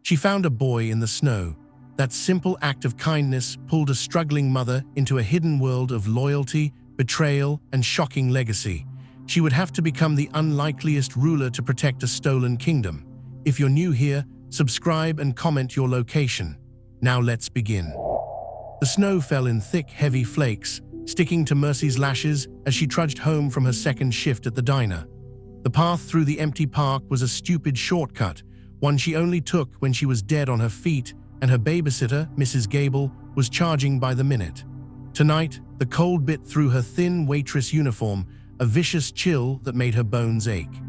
She found a boy in the snow. That simple act of kindness pulled a struggling mother into a hidden world of loyalty, betrayal, and shocking legacy. She would have to become the unlikeliest ruler to protect a stolen kingdom. If you're new here, subscribe and comment your location. Now let's begin. The snow fell in thick, heavy flakes, sticking to Mercy's lashes as she trudged home from her second shift at the diner. The path through the empty park was a stupid shortcut, one she only took when she was dead on her feet and her babysitter, Mrs. Gable, was charging by the minute. Tonight, the cold bit through her thin waitress uniform, a vicious chill that made her bones ache.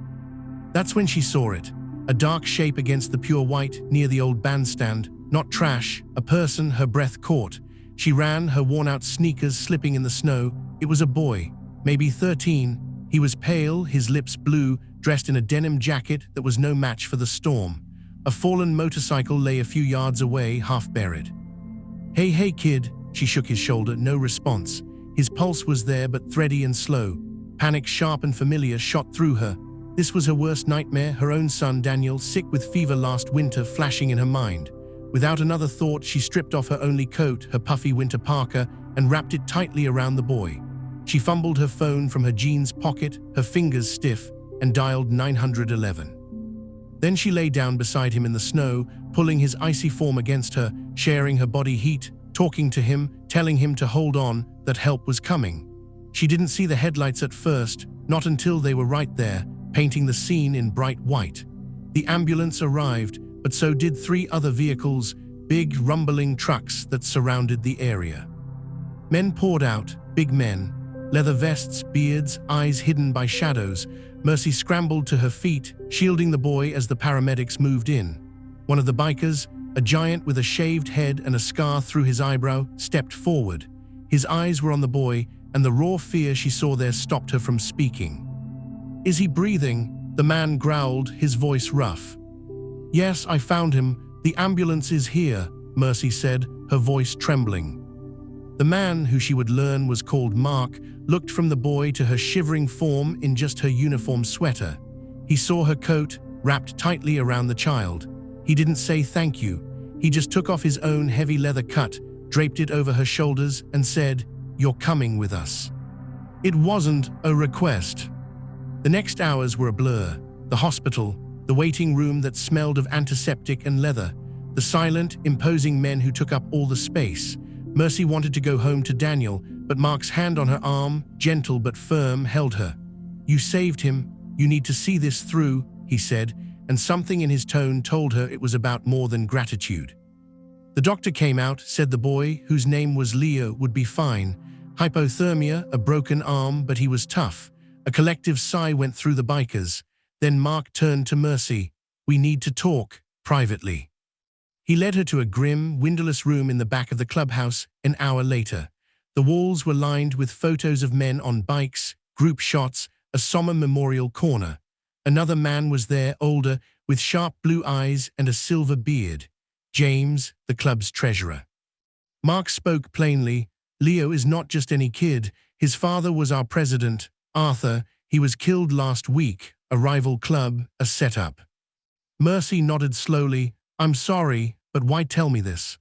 That's when she saw it, a dark shape against the pure white near the old bandstand, not trash, a person her breath caught. She ran, her worn-out sneakers slipping in the snow. It was a boy, maybe 13. He was pale, his lips blue, dressed in a denim jacket that was no match for the storm. A fallen motorcycle lay a few yards away, half buried. Hey kid, she shook his shoulder, no response. His pulse was there but thready and slow. Panic, sharp and familiar, shot through her. This was her worst nightmare, her own son Daniel, sick with fever last winter, flashing in her mind. Without another thought, she stripped off her only coat, her puffy winter parka, and wrapped it tightly around the boy. She fumbled her phone from her jeans pocket, her fingers stiff, and dialed 911. Then she lay down beside him in the snow, pulling his icy form against her, sharing her body heat, talking to him, telling him to hold on, that help was coming. She didn't see the headlights at first, not until they were right there, painting the scene in bright white. The ambulance arrived, but so did 3 other vehicles, big, rumbling trucks that surrounded the area. Men poured out, big men, leather vests, beards, eyes hidden by shadows. Mercy scrambled to her feet, shielding the boy as the paramedics moved in. One of the bikers, a giant with a shaved head and a scar through his eyebrow, stepped forward. His eyes were on the boy, and the raw fear she saw there stopped her from speaking. "Is he breathing?" the man growled, his voice rough. "Yes, I found him. The ambulance is here," Mercy said, her voice trembling. The man, who she would learn was called Mark, looked from the boy to her shivering form in just her uniform sweater. He saw her coat, wrapped tightly around the child. He didn't say thank you. He just took off his own heavy leather cut, draped it over her shoulders, and said, "You're coming with us." It wasn't a request. The next hours were a blur. The hospital, the waiting room that smelled of antiseptic and leather, the silent, imposing men who took up all the space. Mercy wanted to go home to Daniel, but Mark's hand on her arm, gentle but firm, held her. "You saved him. You need to see this through," he said, and something in his tone told her it was about more than gratitude. The doctor came out, said the boy, whose name was Leo, would be fine. Hypothermia, a broken arm, but he was tough. A collective sigh went through the bikers. Then Mark turned to Mercy. "We need to talk, privately." He led her to a grim, windowless room in the back of the clubhouse. An hour later, the walls were lined with photos of men on bikes, group shots, a somber memorial corner. Another man was there, older, with sharp blue eyes and a silver beard. James, the club's treasurer. Mark spoke plainly. "Leo is not just any kid. His father was our president, Arthur. He was killed last week. A rival club, a setup." Mercy nodded slowly. "I'm sorry, but why tell me this?"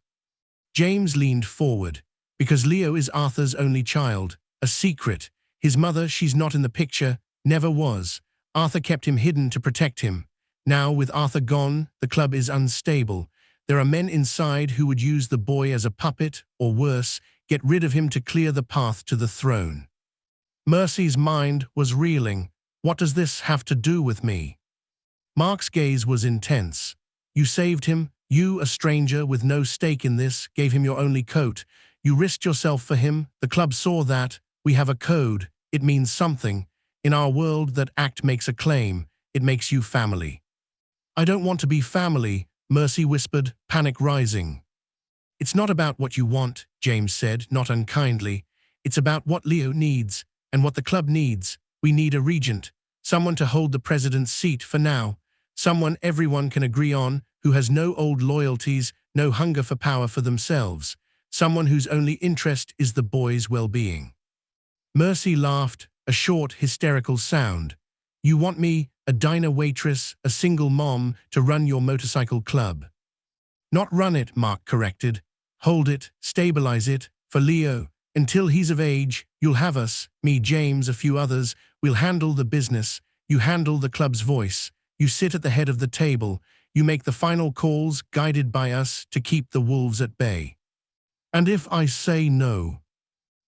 James leaned forward. "Because Leo is Arthur's only child. A secret. His mother, she's not in the picture, never was. Arthur kept him hidden to protect him. Now, with Arthur gone, the club is unstable. There are men inside who would use the boy as a puppet, or worse, get rid of him to clear the path to the throne." Mercy's mind was reeling. "What does this have to do with me?" Mark's gaze was intense. "You saved him. You, a stranger with no stake in this, gave him your only coat. You risked yourself for him. The club saw that. We have a code. It means something. In our world, that act makes a claim. It makes you family." "I don't want to be family," Mercy whispered, panic rising. "It's not about what you want," James said, not unkindly. "It's about what Leo needs, and what the club needs. We need a regent, someone to hold the president's seat for now, someone everyone can agree on, who has no old loyalties, no hunger for power for themselves, someone whose only interest is the boy's well-being." Mercy laughed, a short, hysterical sound. "You want me, a diner waitress, a single mom, to run your motorcycle club?" Not run it, Mark corrected. Hold it, stabilize it, for Leo. Until he's of age, you'll have us, me, James, a few others. We'll handle the business. You handle the club's voice. You sit at the head of the table. You make the final calls, guided by us, to keep the wolves at bay. And if I say no?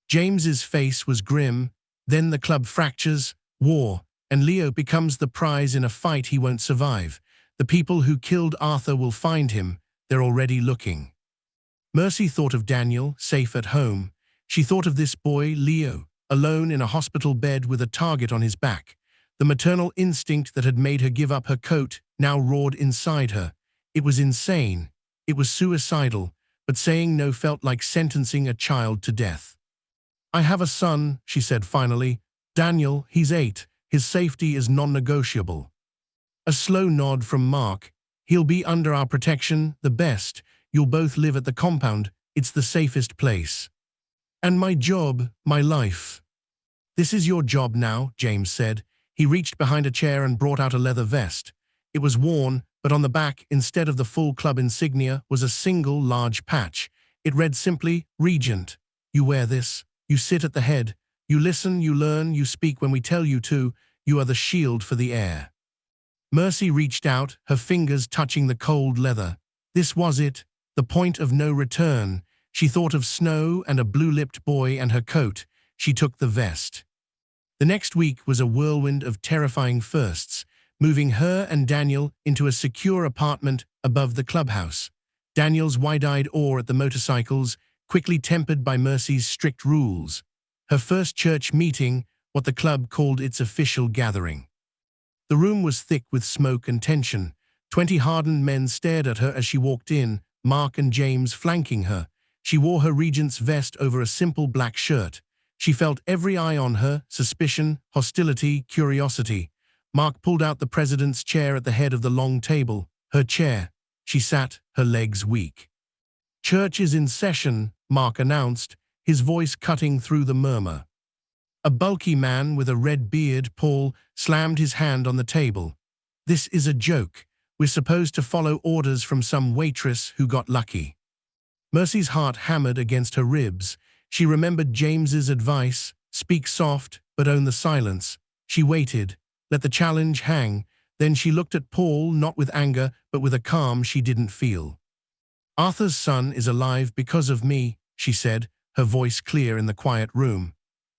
James's face was grim. Then the club fractures, war, and Leo becomes the prize in a fight he won't survive. The people who killed Arthur will find him. They're already looking. Mercy thought of Daniel, safe at home. She thought of this boy, Leo, alone in a hospital bed with a target on his back. The maternal instinct that had made her give up her coat now roared inside her. It was insane. It was suicidal, but saying no felt like sentencing a child to death. I have a son, she said finally. Daniel, he's 8. His safety is non-negotiable. A slow nod from Mark. He'll be under our protection, the best. You'll both live at the compound. It's the safest place. And my job, my life. This is your job now, James said. He reached behind a chair and brought out a leather vest. It was worn, but on the back, instead of the full club insignia, was a single large patch. It read simply, Regent. You wear this. You sit at the head. You listen, you learn, you speak when we tell you to. You are the shield for the air. Mercy reached out, her fingers touching the cold leather. This was it, the point of no return. She thought of Snow and a blue-lipped boy and her coat. She took the vest. The next week was a whirlwind of terrifying firsts, moving her and Daniel into a secure apartment above the clubhouse. Daniel's wide-eyed awe at the motorcycles, quickly tempered by Mercy's strict rules. Her first church meeting, what the club called its official gathering. The room was thick with smoke and tension. 20 hardened men stared at her as she walked in, Mark and James flanking her. She wore her Regent's vest over a simple black shirt. She felt every eye on her, suspicion, hostility, curiosity. Mark pulled out the president's chair at the head of the long table, her chair. She sat, her legs weak. Church is in session, Mark announced, his voice cutting through the murmur. A bulky man with a red beard, Paul, slammed his hand on the table. This is a joke. We're supposed to follow orders from some waitress who got lucky. Mercy's heart hammered against her ribs. She remembered James's advice, speak soft, but own the silence. She waited, let the challenge hang. Then she looked at Paul, not with anger, but with a calm she didn't feel. Arthur's son is alive because of me, she said, her voice clear in the quiet room.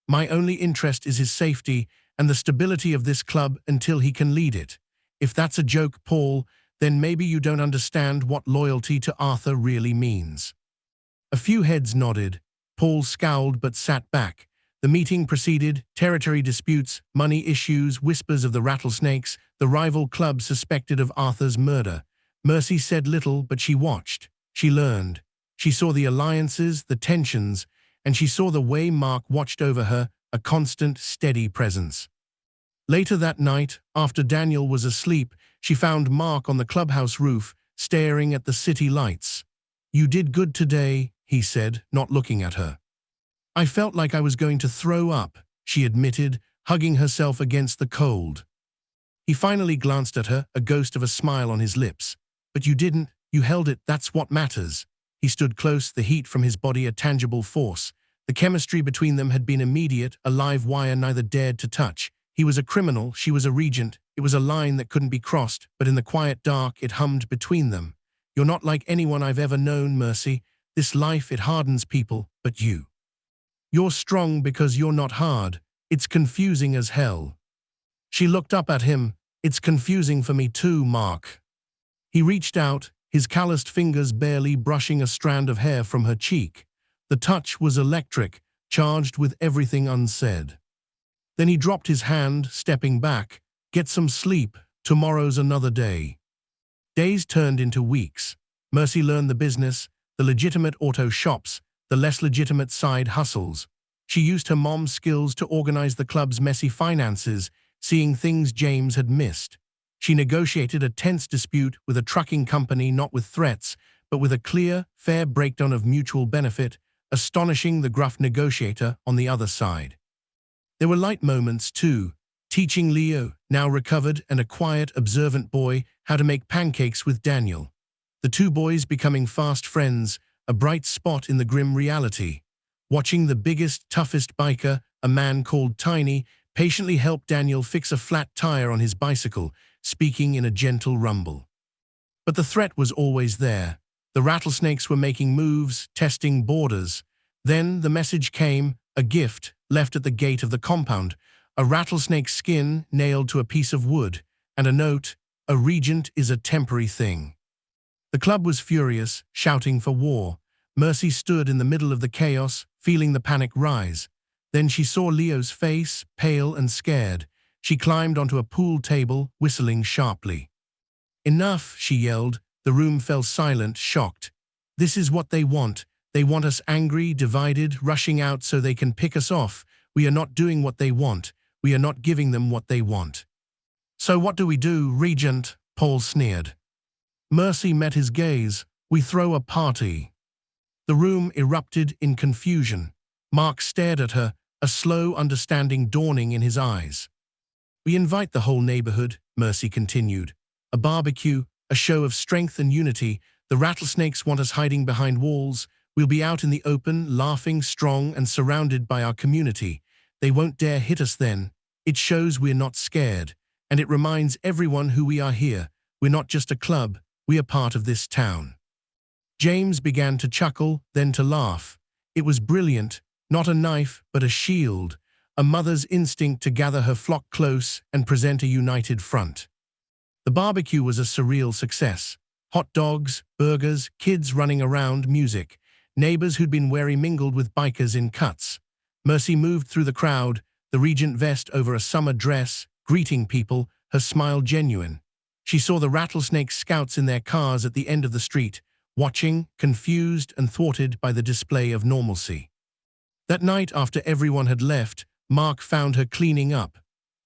My only interest is his safety and the stability of this club until he can lead it. If that's a joke, Paul, then maybe you don't understand what loyalty to Arthur really means. A few heads nodded. Paul scowled but sat back. The meeting proceeded, territory disputes, money issues, whispers of the rattlesnakes, the rival club suspected of Arthur's murder. Mercy said little, but she watched. She learned. She saw the alliances, the tensions, and she saw the way Mark watched over her, a constant, steady presence. Later that night, after Daniel was asleep, she found Mark on the clubhouse roof, staring at the city lights. You did good today, he said, not looking at her. I felt like I was going to throw up, she admitted, hugging herself against the cold. He finally glanced at her, a ghost of a smile on his lips. But you didn't, you held it, that's what matters. He stood close, the heat from his body a tangible force. The chemistry between them had been immediate, a live wire neither dared to touch. He was a criminal, she was a regent. It was a line that couldn't be crossed, but in the quiet dark it hummed between them. You're not like anyone I've ever known, Mercy. This life, it hardens people, but you. You're strong because you're not hard. It's confusing as hell. She looked up at him. It's confusing for me too, Mark. He reached out, his calloused fingers barely brushing a strand of hair from her cheek. The touch was electric, charged with everything unsaid. Then he dropped his hand, stepping back. Get some sleep, tomorrow's another day. Days turned into weeks. Mercy learned the business, the legitimate auto shops, the less legitimate side hustles. She used her mom's skills to organize the club's messy finances, seeing things James had missed. She negotiated a tense dispute with a trucking company, not with threats, but with a clear, fair breakdown of mutual benefit, astonishing the gruff negotiator on the other side. There were light moments, too, teaching Leo, now recovered and a quiet, observant boy, how to make pancakes with Daniel. the two boys becoming fast friends, a bright spot in the grim reality. Watching the biggest, toughest biker, a man called Tiny, patiently help Daniel fix a flat tire on his bicycle, speaking in a gentle rumble. But the threat was always there. The rattlesnakes were making moves, testing borders. Then the message came, a gift left at the gate of the compound, a rattlesnake skin nailed to a piece of wood, and a note, "A regent is a temporary thing." The club was furious, shouting for war. Mercy stood in the middle of the chaos, feeling the panic rise. Then she saw Leo's face, pale and scared. She climbed onto a pool table, whistling sharply. "Enough," she yelled. The room fell silent, shocked. "This is what they want. They want us angry, divided, rushing out so they can pick us off. We are not doing what they want. We are not giving them what they want." "So what do we do, Regent?" Paul sneered. Mercy met his gaze. "We throw a party." The room erupted in confusion. Mark stared at her, a slow understanding dawning in his eyes. "We invite the whole neighborhood," Mercy continued. "A barbecue, a show of strength and unity. The rattlesnakes want us hiding behind walls. We'll be out in the open, laughing, strong, and surrounded by our community. They won't dare hit us then. It shows we're not scared, and it reminds everyone who we are here. We're not just a club, we are part of this town." James began to chuckle, then to laugh. It was brilliant, not a knife, but a shield, a mother's instinct to gather her flock close and present a united front. The barbecue was a surreal success. Hot dogs, burgers, kids running around, music. Neighbors who'd been wary mingled with bikers in cuts. Mercy moved through the crowd, the Regent vest over a summer dress, greeting people, her smile genuine. She saw the rattlesnake scouts in their cars at the end of the street, watching, confused and thwarted by the display of normalcy. That night, after everyone had left, Mark found her cleaning up.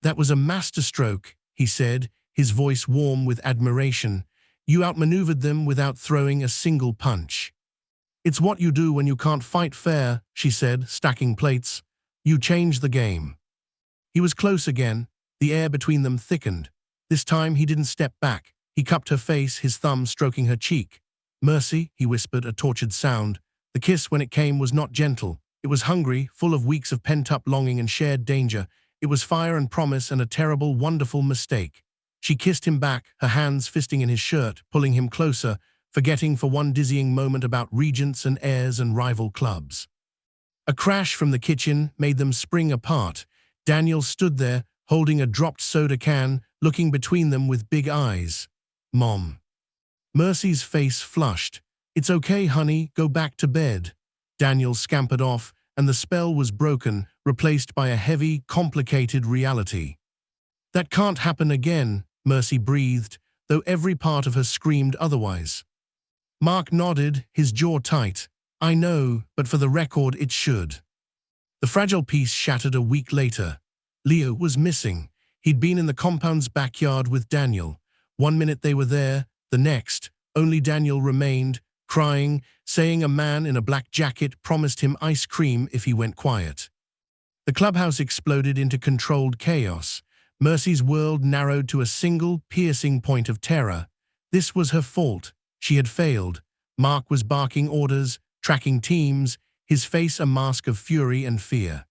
"That was a masterstroke," he said, his voice warm with admiration. "You outmaneuvered them without throwing a single punch." "It's what you do when you can't fight fair," she said, stacking plates. "You changed the game." He was close again. The air between them thickened. This time he didn't step back. He cupped her face, his thumb stroking her cheek. "Mercy," he whispered, a tortured sound. The kiss, when it came, was not gentle. It was hungry, full of weeks of pent-up longing and shared danger. It was fire and promise and a terrible, wonderful mistake. She kissed him back, her hands fisting in his shirt, pulling him closer, forgetting for one dizzying moment about regents and heirs and rival clubs. A crash from the kitchen made them spring apart. Daniel stood there, holding a dropped soda can, looking between them with big eyes. "Mom." Mercy's face flushed. "It's okay, honey, go back to bed." Daniel scampered off, and the spell was broken, replaced by a heavy, complicated reality. "That can't happen again," Mercy breathed, though every part of her screamed otherwise. Mark nodded, his jaw tight. "I know, but for the record it should." The fragile piece shattered a week later. Leo was missing. He'd been in the compound's backyard with Daniel. One minute they were there, the next, only Daniel remained, crying, saying a man in a black jacket promised him ice cream if he went quiet. The clubhouse exploded into controlled chaos. Mercy's world narrowed to a single, piercing point of terror. This was her fault. She had failed. Mark was barking orders, tracking teams, his face a mask of fury and fear.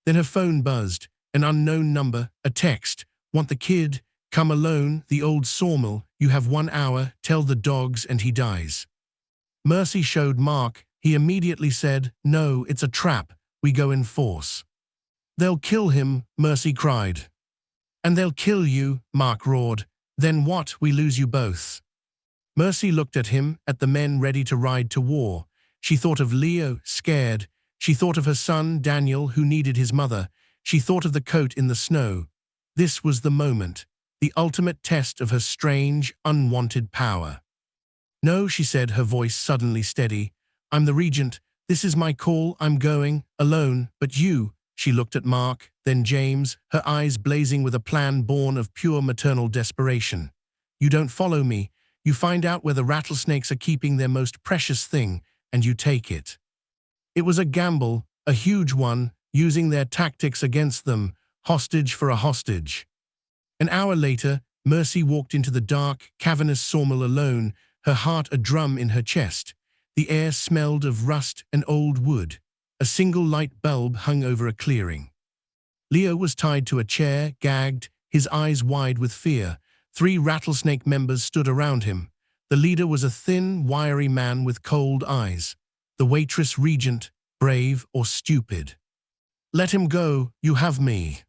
Then her phone buzzed. An unknown number, a text. "Want the kid? Come alone, the old sawmill. You have 1 hour, tell the dogs and he dies." Mercy showed Mark. He immediately said, "No, it's a trap. We go in force." "They'll kill him," Mercy cried. "And they'll kill you," Mark roared. "Then what? We lose you both." Mercy looked at him, at the men ready to ride to war. She thought of Leo, scared. She thought of her son, Daniel, who needed his mother. She thought of the coat in the snow. This was the moment, the ultimate test of her strange, unwanted power. "No," she said, her voice suddenly steady. "I'm the Regent. This is my call. I'm going, alone. But you," she looked at Mark, then James, her eyes blazing with a plan born of pure maternal desperation. "You don't follow me. You find out where the rattlesnakes are keeping their most precious thing, and you take it." It was a gamble, a huge one, using their tactics against them, hostage for a hostage. An hour later, Mercy walked into the dark, cavernous sawmill alone, her heart a drum in her chest. The air smelled of rust and old wood. A single light bulb hung over a clearing. Leo was tied to a chair, gagged, his eyes wide with fear. 3 rattlesnake members stood around him. The leader was a thin, wiry man with cold eyes. The waitress Regent, brave or stupid. "Let him go, you have me."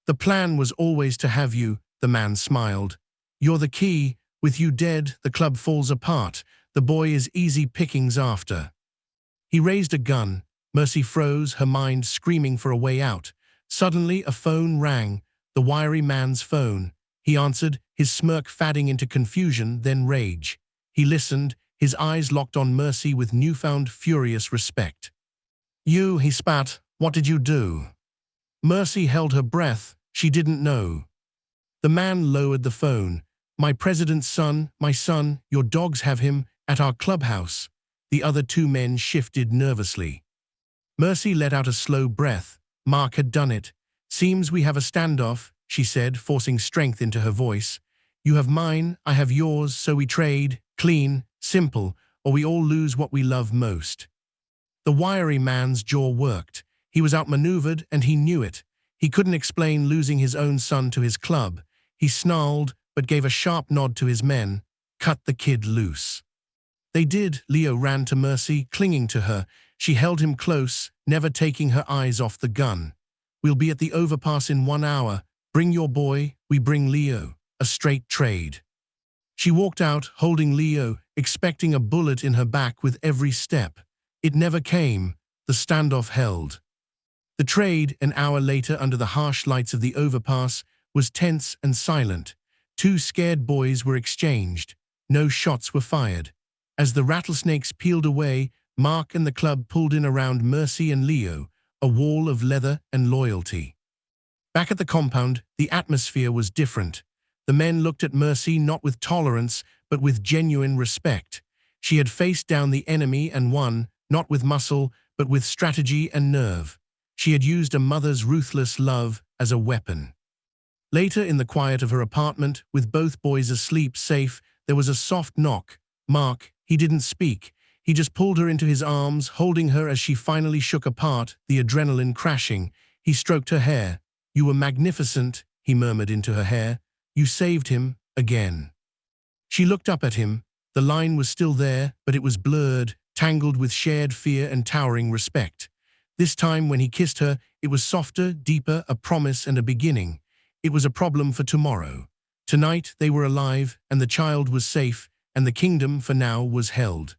"The plan was always to have you," the man smiled. "You're the key. With you dead, the club falls apart. The boy is easy pickings after." He raised a gun. Mercy froze, her mind screaming for a way out. Suddenly, a phone rang, the wiry man's phone. He answered, his smirk fading into confusion, then rage. He listened, his eyes locked on Mercy with newfound furious respect. "You," he spat, "what did you do?" Mercy held her breath. She didn't know. The man lowered the phone. "My president's son, my son, your dogs have him, at our clubhouse." The other 2 men shifted nervously. Mercy let out a slow breath. Mark had done it. "Seems we have a standoff," she said, forcing strength into her voice. "You have mine, I have yours, so we trade, clean, simple, or we all lose what we love most." The wiry man's jaw worked. He was outmaneuvered, and he knew it. He couldn't explain losing his own son to his club. He snarled, but gave a sharp nod to his men. "Cut the kid loose." They did. Leo ran to Mercy, clinging to her. She held him close, never taking her eyes off the gun. "We'll be at the overpass in 1 hour. Bring your boy, we bring Leo. A straight trade." She walked out, holding Leo, expecting a bullet in her back with every step. It never came. The standoff held. The trade, an hour later under the harsh lights of the overpass, was tense and silent. 2 scared boys were exchanged. No shots were fired. As the rattlesnakes peeled away, Mark and the club pulled in around Mercy and Leo, a wall of leather and loyalty. Back at the compound, the atmosphere was different. The men looked at Mercy not with tolerance, but with genuine respect. She had faced down the enemy and won, not with muscle, but with strategy and nerve. She had used a mother's ruthless love as a weapon. Later, in the quiet of her apartment, with both boys asleep safe, there was a soft knock. Mark, he didn't speak. He just pulled her into his arms, holding her as she finally shook apart, the adrenaline crashing. He stroked her hair. "You were magnificent," he murmured into her hair. "You saved him, again." She looked up at him. The line was still there, but it was blurred, tangled with shared fear and towering respect. This time, when he kissed her, it was softer, deeper, a promise and a beginning. It was a problem for tomorrow. Tonight, they were alive, and the child was safe, and the kingdom, for now, was held.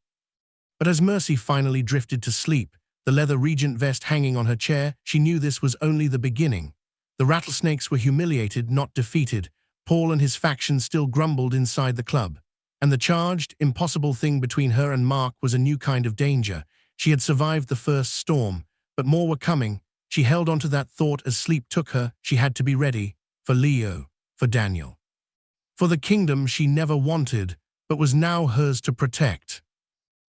But as Mercy finally drifted to sleep, the leather Regent vest hanging on her chair, she knew this was only the beginning. The rattlesnakes were humiliated, not defeated. Paul and his faction still grumbled inside the club. And the charged, impossible thing between her and Mark was a new kind of danger. She had survived the first storm, but more were coming. She held onto that thought as sleep took her. She had to be ready. For Leo, for Daniel. For the kingdom she never wanted, but was now hers to protect.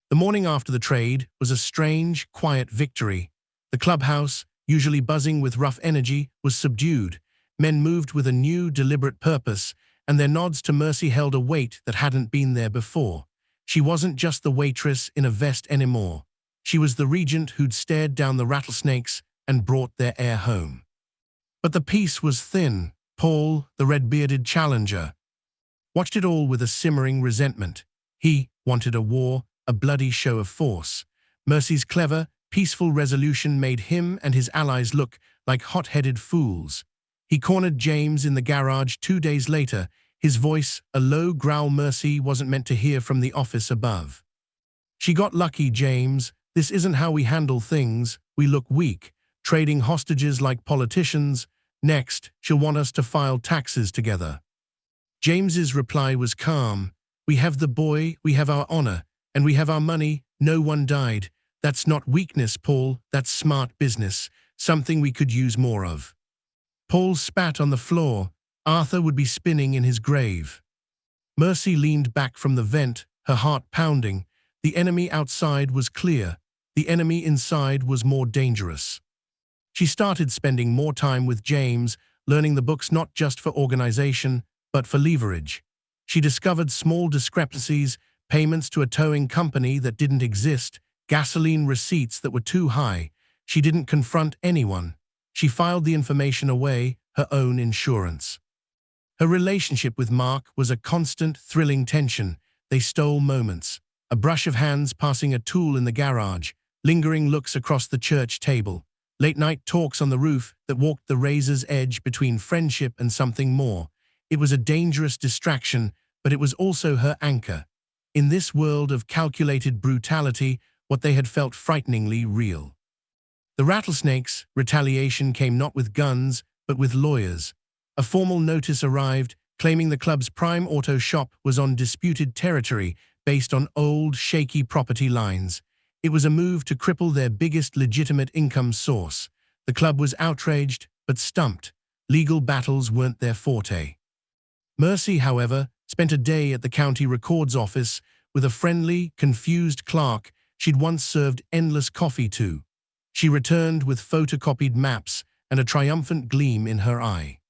The morning after the trade was a strange, quiet victory. The clubhouse, usually buzzing with rough energy, was subdued. Men moved with a new, deliberate purpose, and their nods to Mercy held a weight that hadn't been there before. She wasn't just the waitress in a vest anymore. She was the Regent who'd stared down the rattlesnakes and brought their heir home. But the peace was thin. Paul, the red-bearded challenger, watched it all with a simmering resentment. He wanted a war, a bloody show of force. Mercy's clever, peaceful resolution made him and his allies look like hot-headed fools. He cornered James in the garage 2 days later, his voice a low growl Mercy wasn't meant to hear from the office above. "She got lucky, James. This isn't how we handle things. We look weak, trading hostages like politicians. Next, she'll want us to file taxes together." James's reply was calm. "We have the boy, we have our honor, and we have our money. No one died. That's not weakness, Paul. That's smart business, something we could use more of." Paul spat on the floor. Arthur would be spinning in his grave. Mercy leaned back from the vent, her heart pounding. The enemy outside was clear. The enemy inside was more dangerous. She started spending more time with James, learning the books not just for organization, but for leverage. She discovered small discrepancies, payments to a towing company that didn't exist, gasoline receipts that were too high. She didn't confront anyone. She filed the information away, her own insurance. Her relationship with Mark was a constant, thrilling tension. They stole moments. A brush of hands passing a tool in the garage, lingering looks across the church table, late-night talks on the roof that walked the razor's edge between friendship and something more. It was a dangerous distraction, but it was also her anchor. In this world of calculated brutality, what they had felt frighteningly real. The Rattlesnakes' retaliation came not with guns, but with lawyers. A formal notice arrived, claiming the club's prime auto shop was on disputed territory based on old, shaky property lines. It was a move to cripple their biggest legitimate income source. The club was outraged, but stumped. Legal battles weren't their forte. Mercy, however, spent a day at the county records office with a friendly, confused clerk she'd once served endless coffee to. She returned with photocopied maps and a triumphant gleam in her eye.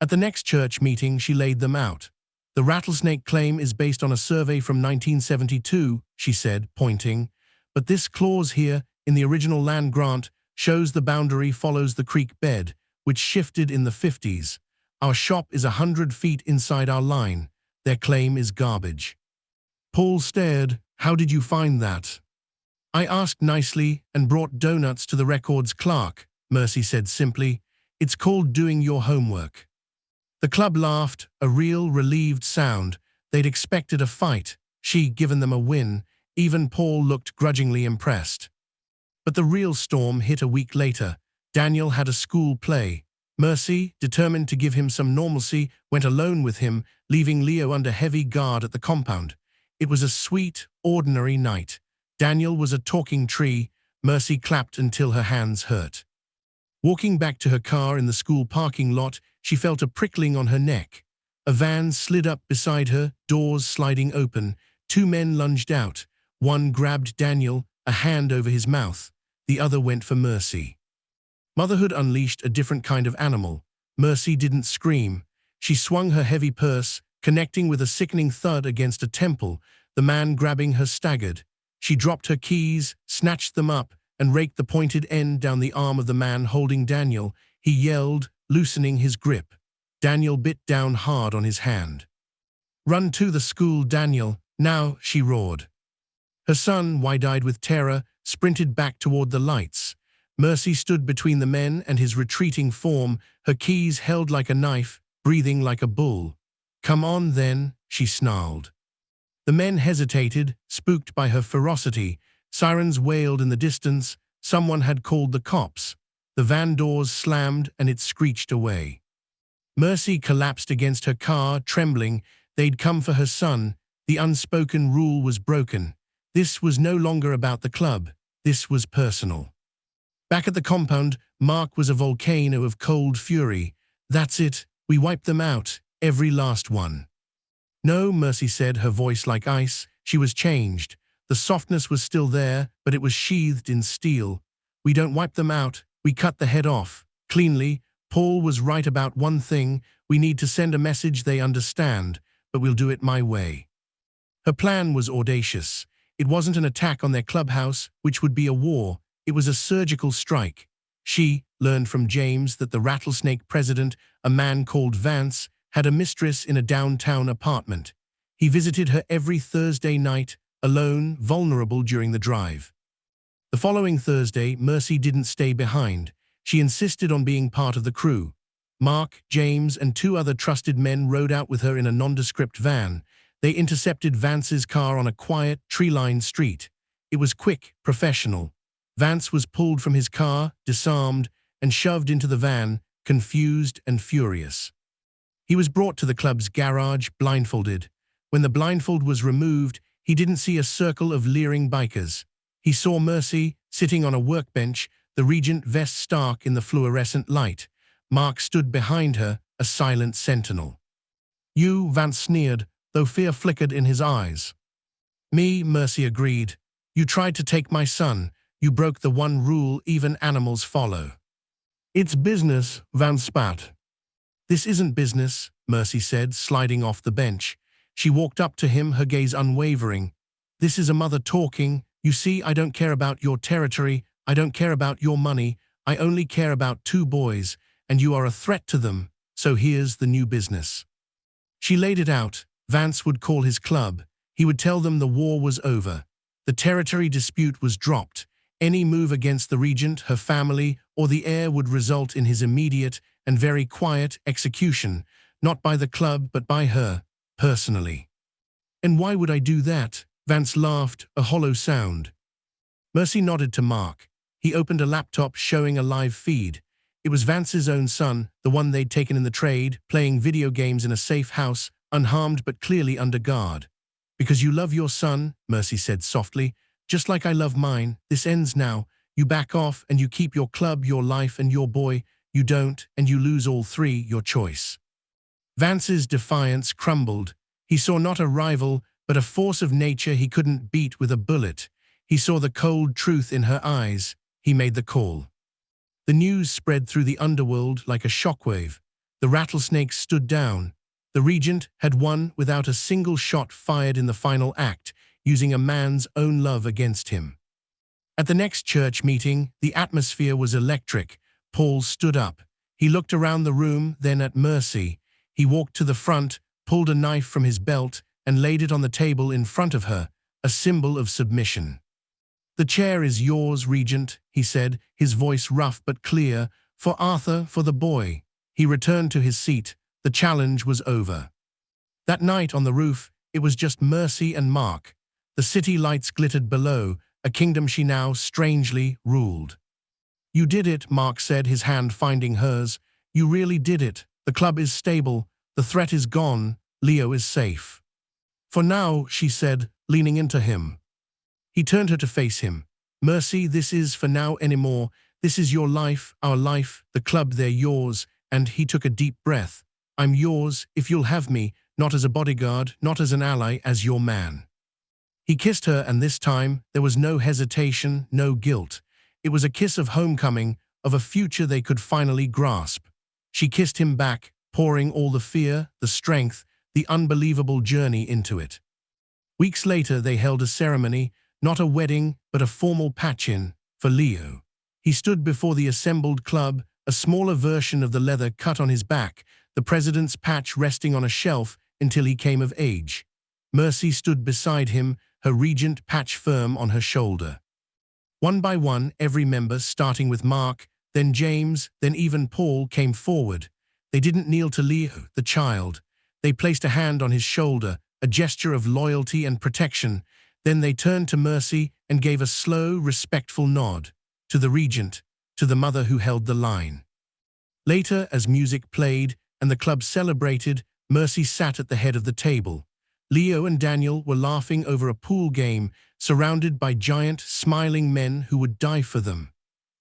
At the next church meeting, she laid them out. The rattlesnake claim is based on a survey from 1972, she said, pointing. But this clause here, in the original land grant, shows the boundary follows the creek bed, which shifted in the 50s. Our shop is 100 feet inside our line. Their claim is garbage. Paul stared. How did you find that? I asked nicely and brought donuts to the records clerk, Mercy said simply. It's called doing your homework. The club laughed, a real relieved sound. They'd expected a fight. She'd given them a win. Even Paul looked grudgingly impressed. But the real storm hit a week later. Daniel had a school play. Mercy, determined to give him some normalcy, went alone with him, leaving Leo under heavy guard at the compound. It was a sweet, ordinary night. Daniel was a talking tree. Mercy clapped until her hands hurt. Walking back to her car in the school parking lot, she felt a prickling on her neck. A van slid up beside her, doors sliding open. Two men lunged out. One grabbed Daniel, a hand over his mouth. The other went for Mercy. Motherhood unleashed a different kind of animal. Mercy didn't scream. She swung her heavy purse, connecting with a sickening thud against a temple. The man grabbing her staggered. She dropped her keys, snatched them up, and raked the pointed end down the arm of the man holding Daniel. He yelled, loosening his grip. Daniel bit down hard on his hand. Run to the school, Daniel, now, she roared. Her son, wide-eyed with terror, sprinted back toward the lights. Mercy stood between the men and his retreating form, her keys held like a knife, breathing like a bull. Come on, then, she snarled. The men hesitated, spooked by her ferocity. Sirens wailed in the distance. Someone had called the cops. The van doors slammed and it screeched away. Mercy collapsed against her car, trembling. They'd come for her son. The unspoken rule was broken. This was no longer about the club. This was personal. Back at the compound, Mark was a volcano of cold fury. That's it. We wiped them out. Every last one. No, Mercy said, her voice like ice. She was changed. The softness was still there, but it was sheathed in steel. We don't wipe them out. We cut the head off. Cleanly. Paul was right about one thing. We need to send a message they understand, but we'll do it my way. Her plan was audacious. It wasn't an attack on their clubhouse, which would be a war. It was a surgical strike. She learned from James that the Rattlesnake president, a man called Vance, had a mistress in a downtown apartment. He visited her every Thursday night, alone, vulnerable during the drive. The following Thursday, Mercy didn't stay behind. She insisted on being part of the crew. Mark, James, and two other trusted men rode out with her in a nondescript van. They intercepted Vance's car on a quiet, tree-lined street. It was quick, professional. Vance was pulled from his car, disarmed, and shoved into the van, confused and furious. He was brought to the club's garage, blindfolded. When the blindfold was removed, he didn't see a circle of leering bikers. He saw Mercy, sitting on a workbench, the Regent vest stark in the fluorescent light. Mark stood behind her, a silent sentinel. You, Vance sneered, though fear flickered in his eyes. Me, Mercy agreed. You tried to take my son. You broke the one rule even animals follow. It's business, Vance spat. This isn't business, Mercy said, sliding off the bench. She walked up to him, her gaze unwavering. "This is a mother talking. You see, I don't care about your territory. I don't care about your money. I only care about two boys, and you are a threat to them. So here's the new business." She laid it out. Vance would call his club. He would tell them the war was over. The territory dispute was dropped. Any move against the regent, her family, or the heir would result in his immediate and very quiet execution, not by the club but by her, personally. "And why would I do that?" Vance laughed, a hollow sound. Mercy nodded to Mark. He opened a laptop showing a live feed. It was Vance's own son, the one they'd taken in the trade, playing video games in a safe house, unharmed but clearly under guard. "Because you love your son," Mercy said softly, "just like I love mine. This ends now. You back off and you keep your club, your life, and your boy. You don't, and you lose all three, your choice." Vance's defiance crumbled. He saw not a rival, but a force of nature he couldn't beat with a bullet. He saw the cold truth in her eyes. He made the call. The news spread through the underworld like a shockwave. The rattlesnakes stood down. The regent had won without a single shot fired in the final act, using a man's own love against him. At the next church meeting, the atmosphere was electric. Paul stood up. He looked around the room, then at Mercy. He walked to the front, pulled a knife from his belt, and laid it on the table in front of her, a symbol of submission. "The chair is yours, Regent," he said, his voice rough but clear. "For Arthur, for the boy." He returned to his seat. The challenge was over. That night on the roof, it was just Mercy and Mark. The city lights glittered below, a kingdom she now strangely ruled. "You did it," Mark said, his hand finding hers. "You really did it. The club is stable. The threat is gone. Leo is safe." "For now," she said, leaning into him. He turned her to face him. "Mercy, this is for now anymore. This is your life, our life, the club, they're yours." And he took a deep breath. "I'm yours, if you'll have me, not as a bodyguard, not as an ally, as your man." He kissed her, and this time there was no hesitation, no guilt. It was a kiss of homecoming, of a future they could finally grasp. She kissed him back, pouring all the fear, the strength, the unbelievable journey into it. Weeks later they held a ceremony, not a wedding, but a formal patch-in, for Leo. He stood before the assembled club, a smaller version of the leather cut on his back, the president's patch resting on a shelf until he came of age. Mercy stood beside him, her regent patch firm on her shoulder. One by one, every member, starting with Mark, then James, then even Paul, came forward. They didn't kneel to Leo, the child. They placed a hand on his shoulder, a gesture of loyalty and protection. Then they turned to Mercy and gave a slow, respectful nod. To the regent, to the mother who held the line. Later, as music played and the club celebrated, Mercy sat at the head of the table. Leo and Daniel were laughing over a pool game, surrounded by giant, smiling men who would die for them.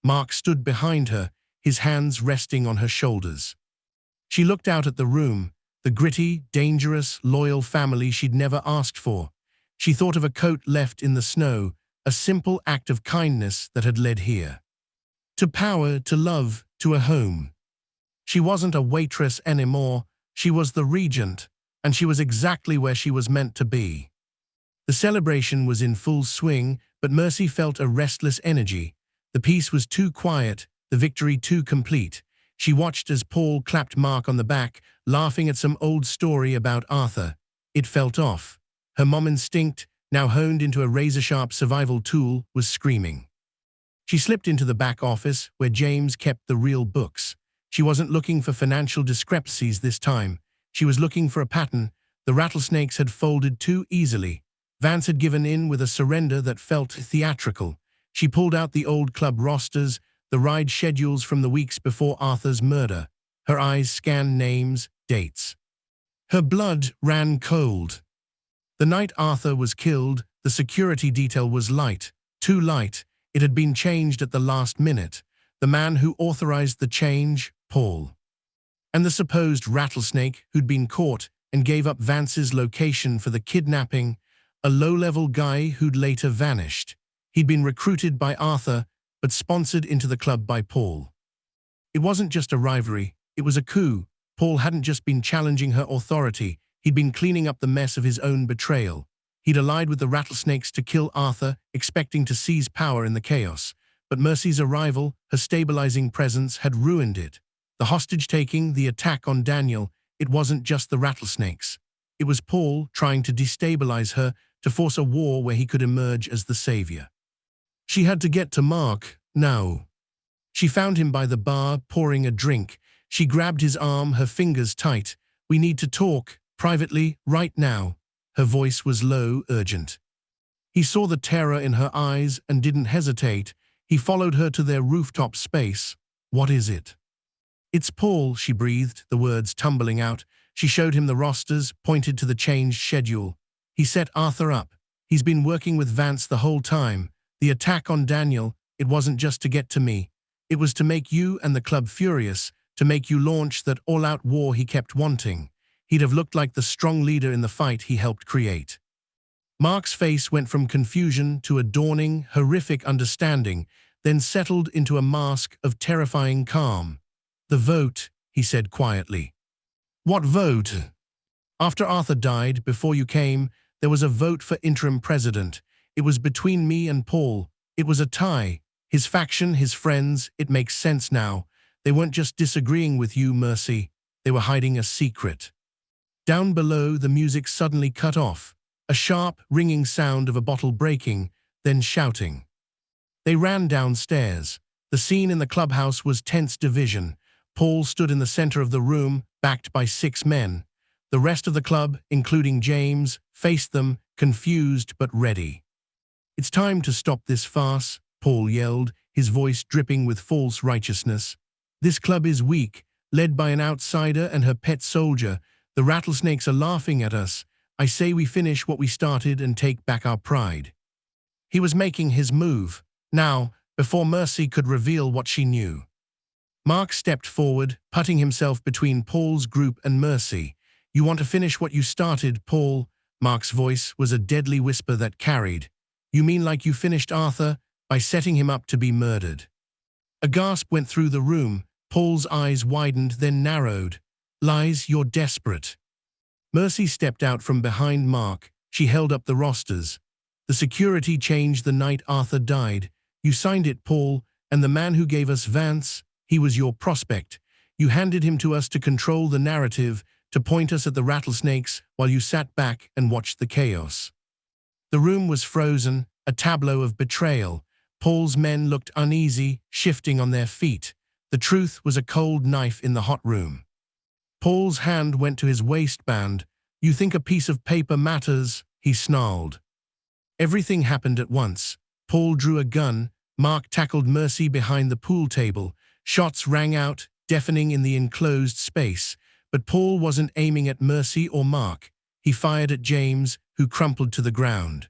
Mark stood behind her, his hands resting on her shoulders. She looked out at the room, the gritty, dangerous, loyal family she'd never asked for. She thought of a coat left in the snow, a simple act of kindness that had led here. To power, to love, to a home. She wasn't a waitress anymore, she was the regent, and she was exactly where she was meant to be. The celebration was in full swing, but Mercy felt a restless energy. The peace was too quiet, the victory too complete. She watched as Paul clapped Mark on the back, laughing at some old story about Arthur. It felt off. Her mom instinct, now honed into a razor-sharp survival tool, was screaming. She slipped into the back office, where James kept the real books. She wasn't looking for financial discrepancies this time. She was looking for a pattern. The rattlesnakes had folded too easily. Vance had given in with a surrender that felt theatrical. She pulled out the old club rosters, the ride schedules from the weeks before Arthur's murder. Her eyes scanned names, dates. Her blood ran cold. The night Arthur was killed, the security detail was light, too light. It had been changed at the last minute. The man who authorized the change, Paul. And the supposed rattlesnake who'd been caught and gave up Vance's location for the kidnapping, a low-level guy who'd later vanished. He'd been recruited by Arthur, but sponsored into the club by Paul. It wasn't just a rivalry, it was a coup. Paul hadn't just been challenging her authority, He'd been cleaning up the mess of his own betrayal. He'd allied with the rattlesnakes to kill Arthur, expecting to seize power in the chaos. But Mercy's arrival, her stabilizing presence, had ruined it. The hostage-taking, the attack on Daniel, it wasn't just the rattlesnakes. It was Paul trying to destabilize her, to force a war where he could emerge as the savior. She had to get to Mark, now. She found him by the bar, pouring a drink. She grabbed his arm, her fingers tight. "We need to talk, privately, right now." Her voice was low, urgent. He saw the terror in her eyes and didn't hesitate. He followed her to their rooftop space. "What is it?" "It's Paul," she breathed, the words tumbling out. She showed him the rosters, pointed to the changed schedule. "He set Arthur up. He's been working with Vance the whole time. The attack on Daniel, it wasn't just to get to me. It was to make you and the club furious, to make you launch that all-out war he kept wanting. He'd have looked like the strong leader in the fight he helped create." Mark's face went from confusion to a dawning, horrific understanding, then settled into a mask of terrifying calm. "The vote," he said quietly. "What vote?" "After Arthur died, before you came, there was a vote for interim president. It was between me and Paul. It was a tie. His faction, his friends, it makes sense now. They weren't just disagreeing with you, Mercy. They were hiding a secret." Down below, the music suddenly cut off. A sharp, ringing sound of a bottle breaking, then shouting. They ran downstairs. The scene in the clubhouse was tense division. Paul stood in the center of the room, backed by 6 men. The rest of the club, including James, faced them, confused but ready. "It's time to stop this farce," Paul yelled, his voice dripping with false righteousness. "This club is weak, led by an outsider and her pet soldier. The rattlesnakes are laughing at us. I say we finish what we started and take back our pride." He was making his move, now, before Mercy could reveal what she knew. Mark stepped forward, putting himself between Paul's group and Mercy. "You want to finish what you started, Paul?" Mark's voice was a deadly whisper that carried. "You mean like you finished Arthur, by setting him up to be murdered?" A gasp went through the room. Paul's eyes widened, then narrowed. "Lies, you're desperate." Mercy stepped out from behind Mark. She held up the rosters. "The security changed the night Arthur died. You signed it, Paul, and the man who gave us Vance, he was your prospect. You handed him to us to control the narrative, to point us at the rattlesnakes while you sat back and watched the chaos." The room was frozen, a tableau of betrayal. Paul's men looked uneasy, shifting on their feet. The truth was a cold knife in the hot room. Paul's hand went to his waistband. "You think a piece of paper matters?" he snarled. Everything happened at once. Paul drew a gun. Mark tackled Mercy behind the pool table. Shots rang out, deafening in the enclosed space. But Paul wasn't aiming at Mercy or Mark. He fired at James, who crumpled to the ground.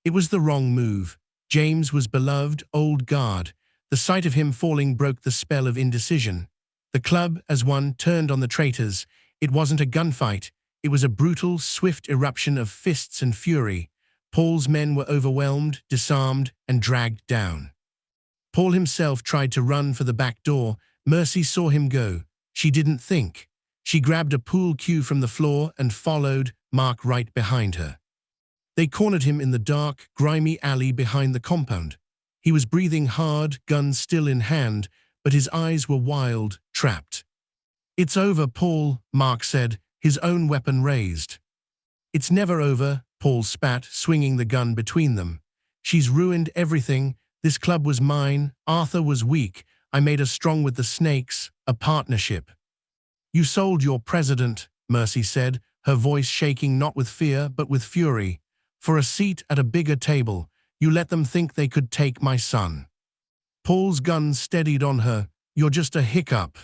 It was the wrong move. James was beloved, old guard. The sight of him falling broke the spell of indecision. The club, as one, turned on the traitors. It wasn't a gunfight. It was a brutal, swift eruption of fists and fury. Paul's men were overwhelmed, disarmed, and dragged down. Paul himself tried to run for the back door. Mercy saw him go. She didn't think. She grabbed a pool cue from the floor and followed, Mark right behind her. They cornered him in the dark, grimy alley behind the compound. He was breathing hard, gun still in hand, but his eyes were wild, trapped. "It's over, Paul," Mark said, his own weapon raised. "It's never over," Paul spat, swinging the gun between them. "She's ruined everything. This club was mine. Arthur was weak. I made her strong with the snakes, a partnership." "You sold your president," Mercy said, her voice shaking not with fear but with fury. "For a seat at a bigger table. You let them think they could take my son." Paul's gun steadied on her. "You're just a hiccup."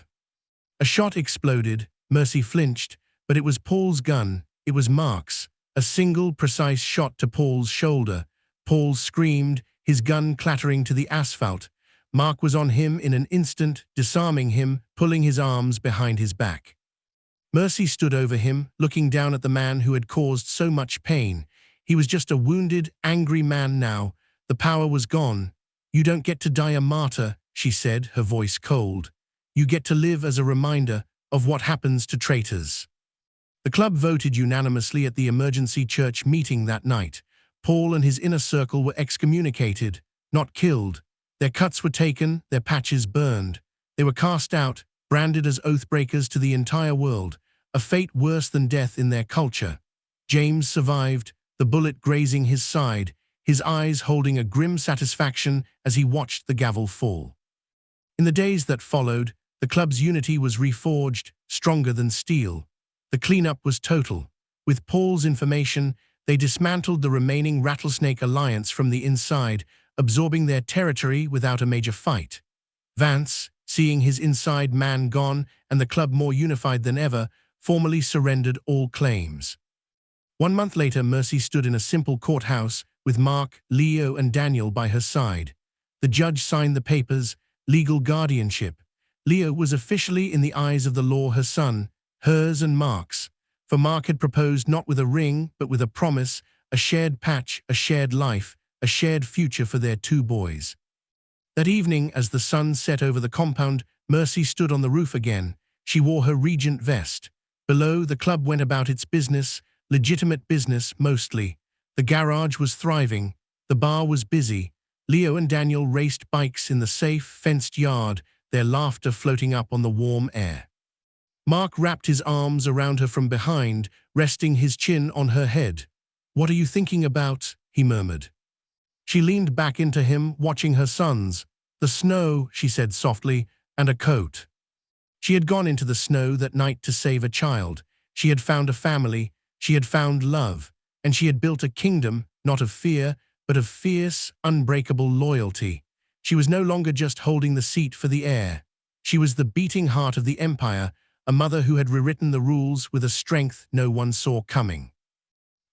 A shot exploded. Mercy flinched, but it was Paul's gun. It was Mark's. A single, precise shot to Paul's shoulder. Paul screamed, his gun clattering to the asphalt. Mark was on him in an instant, disarming him, pulling his arms behind his back. Mercy stood over him, looking down at the man who had caused so much pain. He was just a wounded, angry man now. The power was gone. "You don't get to die a martyr," she said, her voice cold. "You get to live as a reminder of what happens to traitors." The club voted unanimously at the emergency church meeting that night. Paul and his inner circle were excommunicated, not killed. Their cuts were taken, their patches burned. They were cast out, branded as oathbreakers to the entire world, a fate worse than death in their culture. James survived, the bullet grazing his side, his eyes holding a grim satisfaction as he watched the gavel fall. In the days that followed, the club's unity was reforged, stronger than steel. The cleanup was total. With Paul's information, they dismantled the remaining Rattlesnake Alliance from the inside, absorbing their territory without a major fight. Vance, seeing his inside man gone and the club more unified than ever, formally surrendered all claims. 1 month later, Mercy stood in a simple courthouse with Mark, Leo, and Daniel by her side. The judge signed the papers, legal guardianship. Leo was officially, in the eyes of the law, her son, hers and Mark's. For Mark had proposed not with a ring, but with a promise, a shared patch, a shared life, a shared future for their 2 boys. That evening, as the sun set over the compound, Mercy stood on the roof again. She wore her Regent vest. Below, the club went about its business, legitimate business mostly. The garage was thriving. The bar was busy. Leo and Daniel raced bikes in the safe, fenced yard, their laughter floating up on the warm air. Mark wrapped his arms around her from behind, resting his chin on her head. "What are you thinking about?" he murmured. She leaned back into him, watching her sons. "The snow," she said softly, "and a coat." She had gone into the snow that night to save a child. She had found a family. She had found love. And she had built a kingdom, not of fear, but of fierce, unbreakable loyalty. She was no longer just holding the seat for the heir. She was the beating heart of the empire, a mother who had rewritten the rules with a strength no one saw coming.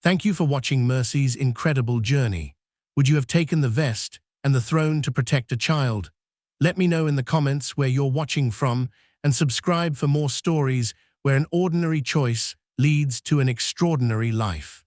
Thank you for watching Mercy's incredible journey. Would you have taken the vest and the throne to protect a child? Let me know in the comments where you're watching from, and subscribe for more stories where an ordinary choice leads to an extraordinary life.